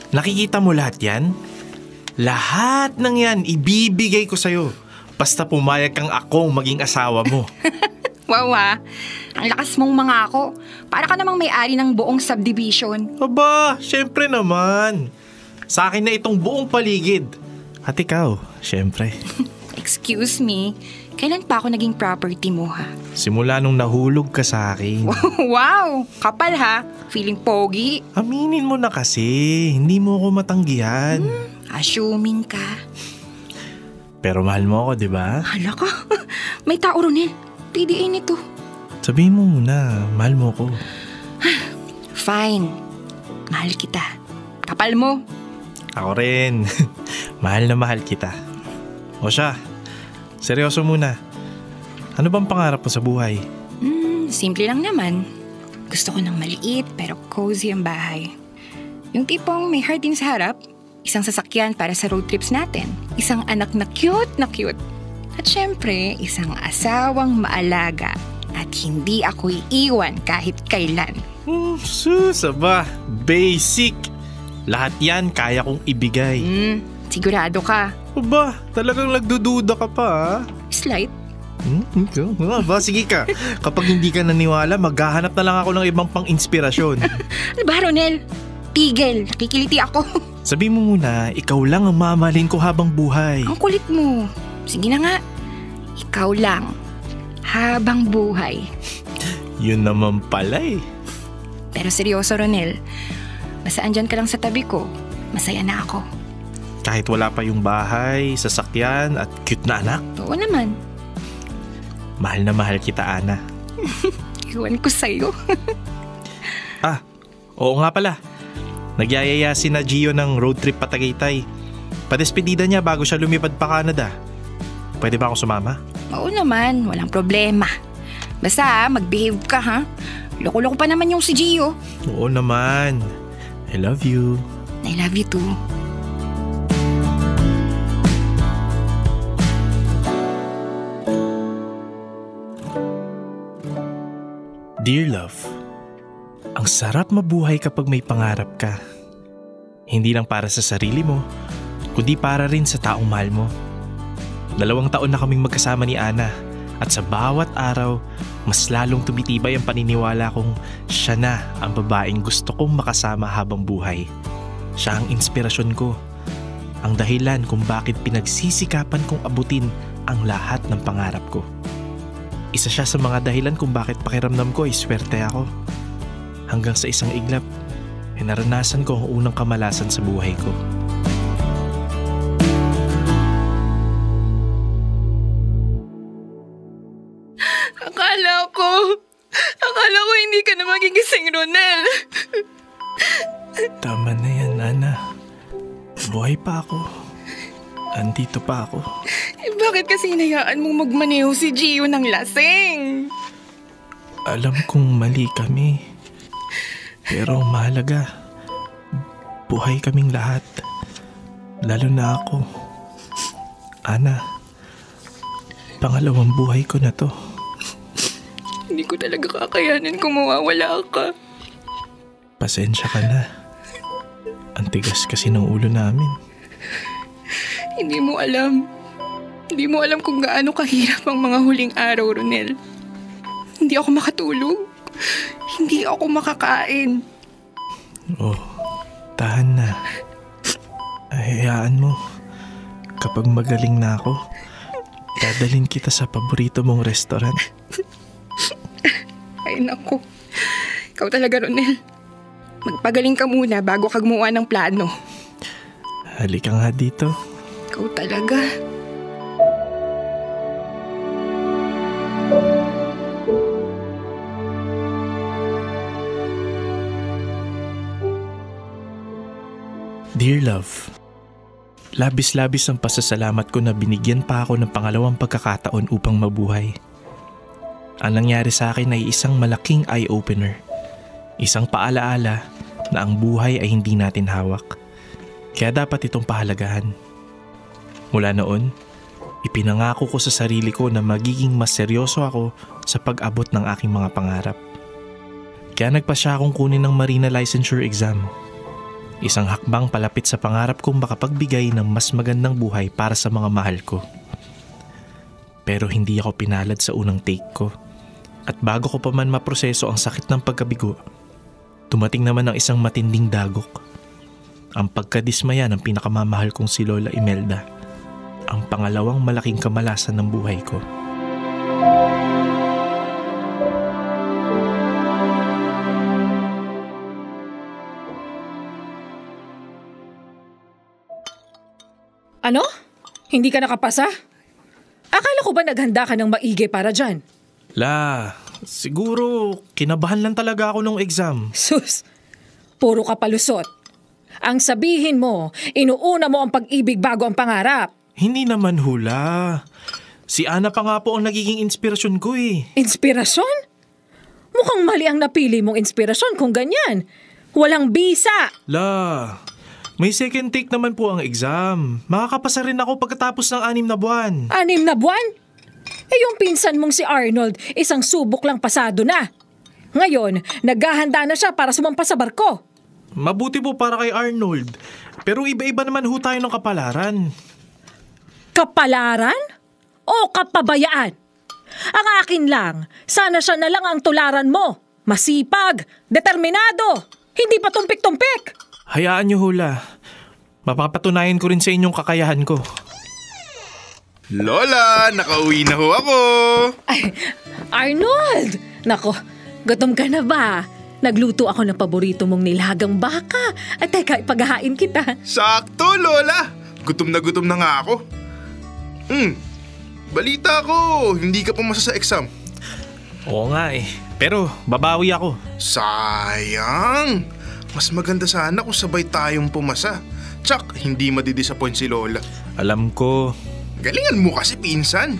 Nakikita mo lahat yan? Lahat ng yan ibibigay ko sa'yo. Basta pumayag kang akong maging asawa mo. Wow ang lakas mong mga ako. Para ka namang may-ari ng buong subdivision. Aba, syempre naman. Sa akin na itong buong paligid. At ikaw, syempre. Excuse me, kailan pa ako naging property mo ha? Simula nung nahulog ka sa akin. Wow, kapal ha. Feeling pogi. Aminin mo na kasi, hindi mo ako matanggihan. Assuming ka. Pero mahal mo ako, di ba? Hala ka, may tao ron PDA nito. Sabihin mo muna, mahal mo ako. Fine, mahal kita. Kapal mo. Ako rin. Mahal na mahal kita. O siya, seryoso muna. Ano bang pangarap mo sa buhay? Simple lang naman. Gusto ko ng maliit pero cozy ang bahay. Yung tipong may hardin sa harap, isang sasakyan para sa road trips natin, isang anak na cute, at syempre, isang asawang maalaga at hindi ako iiwan kahit kailan. Susaba, basic. Lahat yan kaya kong ibigay. Sigurado ka? Aba, talagang nagdududa ka pa ha? Slight. Sige ka. Kapag hindi ka naniwala, maghahanap na lang ako ng ibang pang-inspirasyon. Ano ba, Ronel? Tigil, nakikiliti ako. Sabi mo muna, ikaw lang ang mamahalin ko habang buhay. Ang kulit mo. Sige na nga. Ikaw lang. Habang buhay. Yun naman pala eh. Pero seryoso, Ronel. Basta andyan ka lang sa tabi ko, masaya na ako. Kahit wala pa yung bahay, sasakyan at cute na anak? Oo naman. Mahal na mahal kita, Ana. Iwan ko sa'yo. Oo nga pala. Nagyayaya si na Gio ng road trip pa Tagaytay. Padespedida niya bago siya lumipad pa Canada. Pwede ba akong sumama? Oo naman, walang problema. Basta mag-behave ka ha. Loko-loko pa naman yung si Gio. Oo naman. I love you. I love you too. Dear love, ang sarap mabuhay kapag may pangarap ka. Hindi lang para sa sarili mo, kundi para rin sa taong mahal mo. 2 taon na kaming magkasama ni Ana at sa bawat araw, mas lalong tumitibay ang paniniwala kong siya na ang babaeng gusto kong makasama habang buhay. Siya ang inspirasyon ko, ang dahilan kung bakit pinagsisikapan kong abutin ang lahat ng pangarap ko. Isa siya sa mga dahilan kung bakit pakiramdam ko ay swerte ako. Hanggang sa isang iglap, naranasan ko ang unang kamalasan sa buhay ko. Akala ko hindi ka na magigising, Ronel. Tama na yan, Ana. Buhay pa ako. Andito pa ako. Bakit kasi hinayaan mong magmaneho si Gio ng lasing? Alam kong mali kami. Pero ang mahalaga, buhay kaming lahat. Lalo na ako. Ana, pangalawang buhay ko na to. Hindi ko talaga kakayanin kung mawawala ka. Pasensya ka na. Ang tigas kasi ng ulo namin. Hindi mo alam. Hindi mo alam kung gaano kahirap ang mga huling araw, Ronel. Hindi ako makatulog. Hindi ako makakain. Oh, tahan na. Hayaan mo. Kapag magaling na ako, dadalhin kita sa paborito mong restaurant. Ay naku. Ikaw talaga, Ronel. Magpagaling ka muna bago ka gumawa ng plano. Halika nga dito. Ikaw talaga. Dear love, labis-labis ang pasasalamat ko na binigyan pa ako ng pangalawang pagkakataon upang mabuhay. Ang nangyari sa akin ay isang malaking eye-opener. Isang paalaala na ang buhay ay hindi natin hawak. Kaya dapat itong pahalagahan. Mula noon, ipinangako ko sa sarili ko na magiging mas seryoso ako sa pag-abot ng aking mga pangarap. Kaya nagpasya akong kunin ng Marina Licensure Exam. Isang hakbang palapit sa pangarap kong makapagbigay ng mas magandang buhay para sa mga mahal ko. Pero hindi ako pinalad sa unang take ko. At bago ko pa man maproseso ang sakit ng pagkabigo, dumating naman ang isang matinding dagok. Ang pagkadismaya ng pinakamamahal kong si Lola Imelda. Ang pangalawang malaking kamalasan ng buhay ko. Ano? Hindi ka nakapasa? Akala ko ba naghanda ka ng maigi para dyan? Siguro kinabahan lang talaga ako nung exam. Sus, puro ka palusot. Ang sabihin mo, inuuna mo ang pag-ibig bago ang pangarap. Hindi naman hula. Si Ana pa nga po ang nagiging inspirasyon ko eh. Inspirasyon? Mukhang mali ang napili mong inspirasyon kung ganyan. Walang bisa. May second take naman po ang exam. Makakapasa rin ako pagkatapos ng 6 na buwan. 6 na buwan? Yung pinsan mong si Arnold, isang subok lang pasado na. Ngayon, naghahanda na siya para sumampa sa barko. Mabuti po para kay Arnold. Pero iba-iba naman ho tayo ng kapalaran. Kapalaran? O kapabayaan? Ang akin lang, sana siya na lang ang tularan mo. Masipag, determinado, hindi pa tumpik-tumpik. Hayaan niyo hula. Mapapatunayan ko rin sa inyong kakayahan ko. Lola, nakauwi na ho ako. Ay, Arnold! Nako, gutom ka na ba? Nagluto ako ng paborito mong nilagang baka. At teka, ipaghahain kita. Sakto, Lola. Gutom na nga ako. Balita ko, hindi ka pumasa sa exam. Oo nga eh. Pero babawi ako. Sayang. Mas maganda sana kung sabay tayong pumasa. Tsak, hindi madidisappoint si Lola. Alam ko. Galingan mo kasi, pinsan.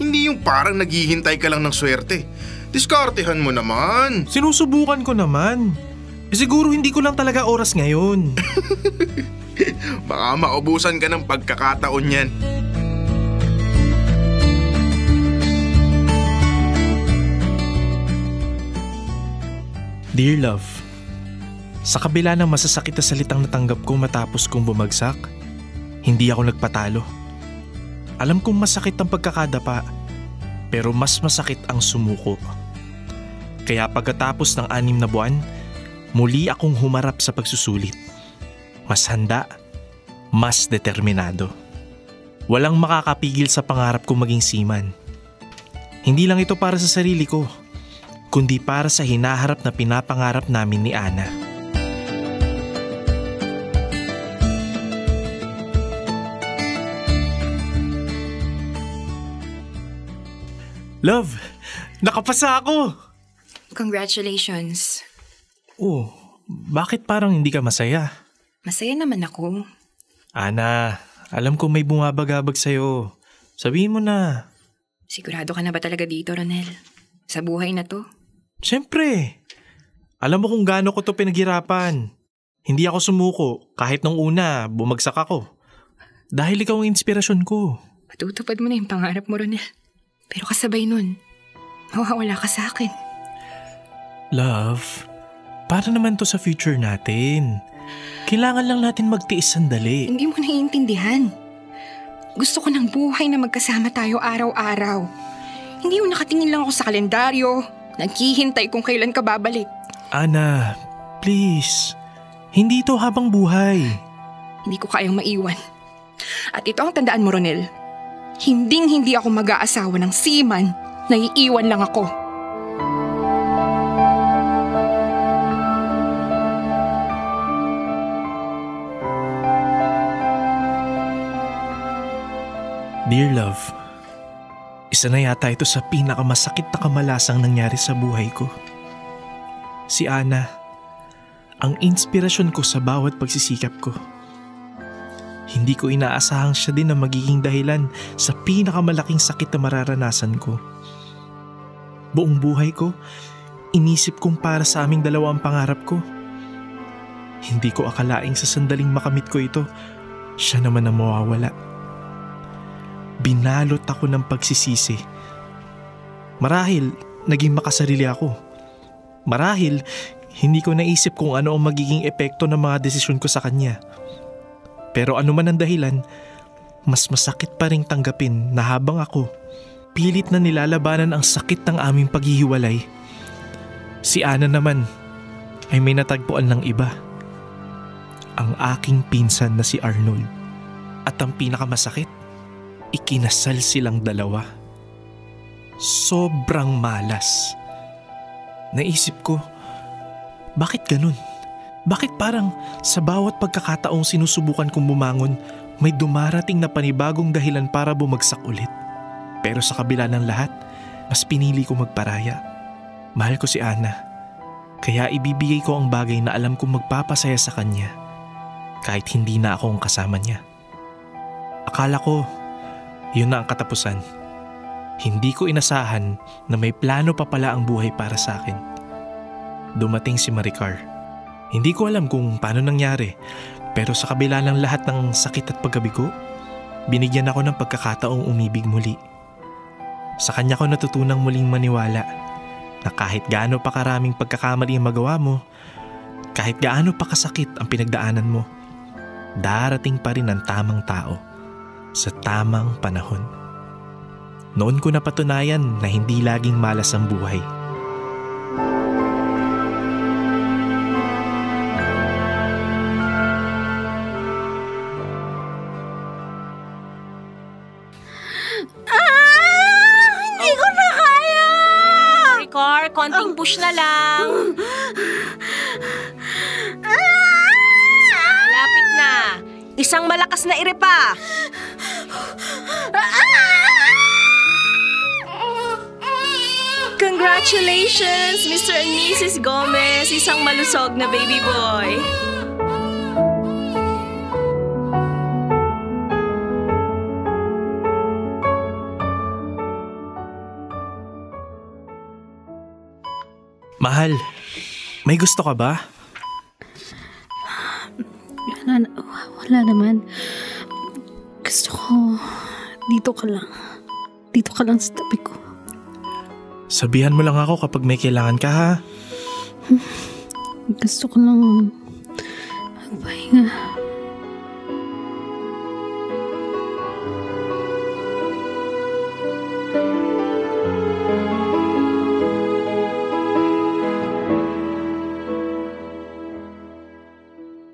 Hindi yung parang naghihintay ka lang ng swerte. Diskartehan mo naman. Sinusubukan ko naman. Siguro hindi ko lang talaga oras ngayon. Baka maubusan ka ng pagkakataon yan. Dear love, sa kabila ng masasakit na salitang natanggap ko matapos kong bumagsak, hindi ako nagpatalo. Alam kong masakit ang pagkakadapa, pero mas masakit ang sumuko. Kaya pagkatapos ng 6 na buwan, muli akong humarap sa pagsusulit. Mas handa, mas determinado. Walang makakapigil sa pangarap kong maging seaman. Hindi lang ito para sa sarili ko, kundi para sa hinaharap na pinapangarap namin ni Ana. Love, nakapasa ako! Congratulations. Oh, bakit parang hindi ka masaya? Masaya naman ako. Ana, alam ko may bumabagabag sa'yo. Sabihin mo na. Sigurado ka na ba talaga dito, Ronel? Sa buhay na to? Siyempre. Alam mo kung gaano ko to pinaghirapan. Hindi ako sumuko kahit nung una bumagsak ako. Dahil ikaw ang inspirasyon ko. Matutupad mo na yung pangarap mo, Ronel. Pero kasabay nun, mawawala ka sa akin. Love, para naman to sa future natin. Kailangan lang natin magtiis sandali. Hindi mo naiintindihan. Gusto ko ng buhay na magkasama tayo araw-araw. Hindi yung nakatingin lang ako sa kalendaryo, naghihintay kung kailan ka babalik. Ana, please. Hindi to habang buhay. Hindi ko kayang maiwan. At ito ang tandaan mo, Ronel. Hinding-hindi ako mag-aasawa ng seaman na iiwan lang ako. Dear love, isa na yata ito sa pinakamasakit na kamalasang nangyari sa buhay ko. Si Ana, ang inspirasyon ko sa bawat pagsisikap ko. Hindi ko inaasahang siya din ang magiging dahilan sa pinakamalaking sakit na mararanasan ko. Buong buhay ko, inisip kong para sa aming dalawa ang pangarap ko. Hindi ko akalaing sa sandaling makamit ko ito, siya naman ang mawawala. Binalot ako ng pagsisisi. Marahil, naging makasarili ako. Marahil, Hindi ko naisip kung ano ang magiging epekto ng mga desisyon ko sa kanya. Pero ano man ang dahilan, mas masakit pa ring tanggapin na habang ako, pilit na nilalabanan ang sakit ng aming paghihiwalay, si Ana naman ay may natagpuan ng iba. Ang aking pinsan na si Arnold. At ang pinakamasakit, ikinasal silang dalawa. Sobrang malas. Naisip ko, bakit ganun? Bakit parang sa bawat pagkakataong sinusubukan kong bumangon, may dumarating na panibagong dahilan para bumagsak ulit? Pero sa kabila ng lahat, mas pinili ko magparaya. Mahal ko si Ana, kaya ibibigay ko ang bagay na alam kong magpapasaya sa kanya, kahit hindi na ako ang kasama niya. Akala ko, yun na ang katapusan. Hindi ko inasahan na may plano pa pala ang buhay para sa akin. Dumating si Maricar. Hindi ko alam kung paano nangyari, pero sa kabila ng lahat ng sakit at pagkabigo, binigyan ako ng pagkakataong umibig muli. Sa kanya ko natutunang muling maniwala na kahit gaano pa karaming pagkakamali ang magawa mo, kahit gaano pa kasakit ang pinagdaanan mo, darating pa rin ang tamang tao sa tamang panahon. Noon ko napatunayan na hindi laging malas ang buhay. Hindi ko na kaya! Maricar, konting push na lang. Malapit na. Isang malakas na ire pa. Congratulations, Mr. and Mrs. Gomez. Isang malusog na baby boy. Mahal, may gusto ka ba? Wala naman. Gusto ko, dito ka lang. Dito ka lang sa tabi ko. Sabihan mo lang ako kapag may kailangan ka, ha? Gusto ko lang magpahinga.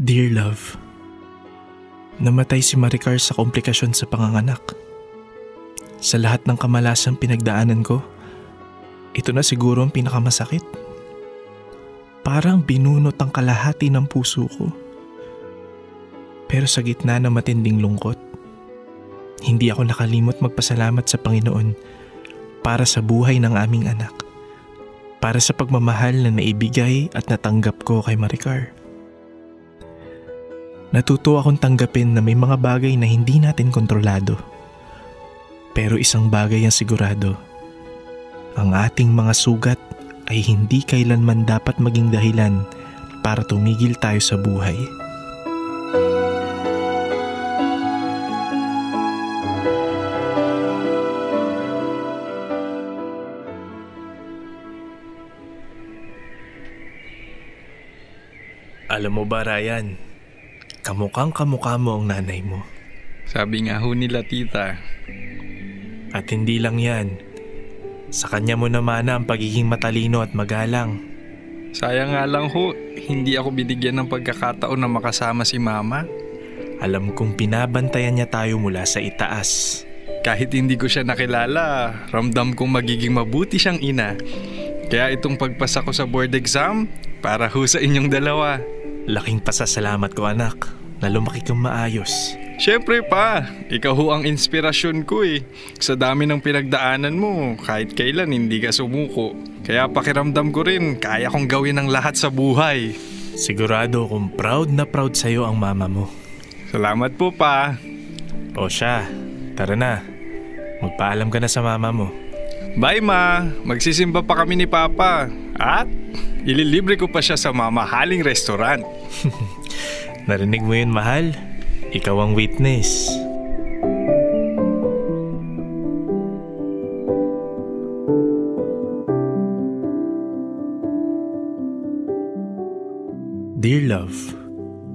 Dear love, namatay si Maricar sa komplikasyon sa panganganak. Sa lahat ng kamalasang pinagdaanan ko, ito na siguro ang pinakamasakit. Parang binunot ang kalahati ng puso ko. Pero sa gitna ng matinding lungkot, hindi ako nakalimot magpasalamat sa Panginoon para sa buhay ng aming anak. Para sa pagmamahal na naibigay at natanggap ko kay Maricar. Natuto akong tanggapin na may mga bagay na hindi natin kontrolado. Pero isang bagay ang sigurado. Ang ating mga sugat ay hindi kailanman dapat maging dahilan para tumigil tayo sa buhay. Alam mo ba, Ryan, kamukhang-kamukha mo ang nanay mo. Sabi nga ho nila, tita. At hindi lang yan. Sa kanya mo naman ang pagiging matalino at magalang. Sayang nga lang ho, hindi ako binigyan ng pagkakataon na makasama si mama. Alam kong pinabantayan niya tayo mula sa itaas. Kahit hindi ko siya nakilala, ramdam kong magiging mabuti siyang ina. Kaya itong pagpasa ko sa board exam, para ho sa inyong dalawa. Laking pasasalamat ko, anak, na lumaki kang maayos. Siyempre pa, ikaw ho ang inspirasyon ko eh. Sa dami ng pinagdaanan mo, kahit kailan hindi ka sumuko. Kaya pakiramdam ko rin, kaya kong gawin ang lahat sa buhay. Sigurado akong proud na proud sa'yo ang mama mo. Salamat po pa. O siya, tara na. Magpaalam ka na sa mama mo. Bye ma, magsisimba pa kami ni Papa. At ililibre ko pa siya sa mamahaling restaurant. Narinig mo yun, mahal? Ikaw ang witness. Dear love,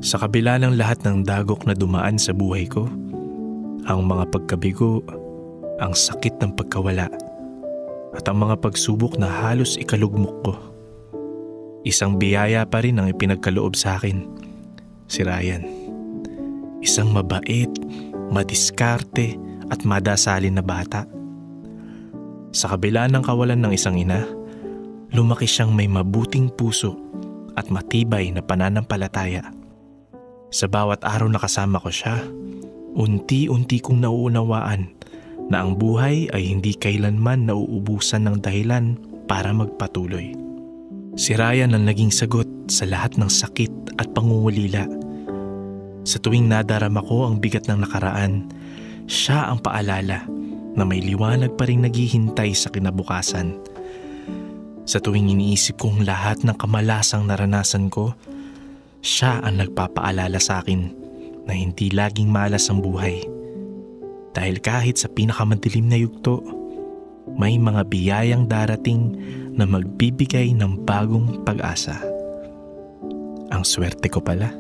sa kabila ng lahat ng dagok na dumaan sa buhay ko, ang mga pagkabigo, ang sakit ng pagkawala, at ang mga pagsubok na halos ikalugmok ko, isang biyaya pa rin ang ipinagkaloob sa akin, si Ryan. Isang mabait, madiskarte at madasalin na bata. Sa kabila ng kawalan ng isang ina, lumaki siyang may mabuting puso at matibay na pananampalataya. Sa bawat araw na kasama ko siya, unti-unti kong nauunawaan na ang buhay ay hindi kailanman nauubusan ng dahilan para magpatuloy. Si Ryan ang naging sagot sa lahat ng sakit at pangungulila. Sa tuwing nadarama ko ang bigat ng nakaraan, siya ang paalala na may liwanag pa rin naghihintay sa kinabukasan. Sa tuwing iniisip kong lahat ng kamalasang naranasan ko, siya ang nagpapaalala sa akin na hindi laging malas ang buhay. Dahil kahit sa pinakamadilim na yugto, may mga biyayang darating na magbibigay ng bagong pag-asa. Ang swerte ko pala.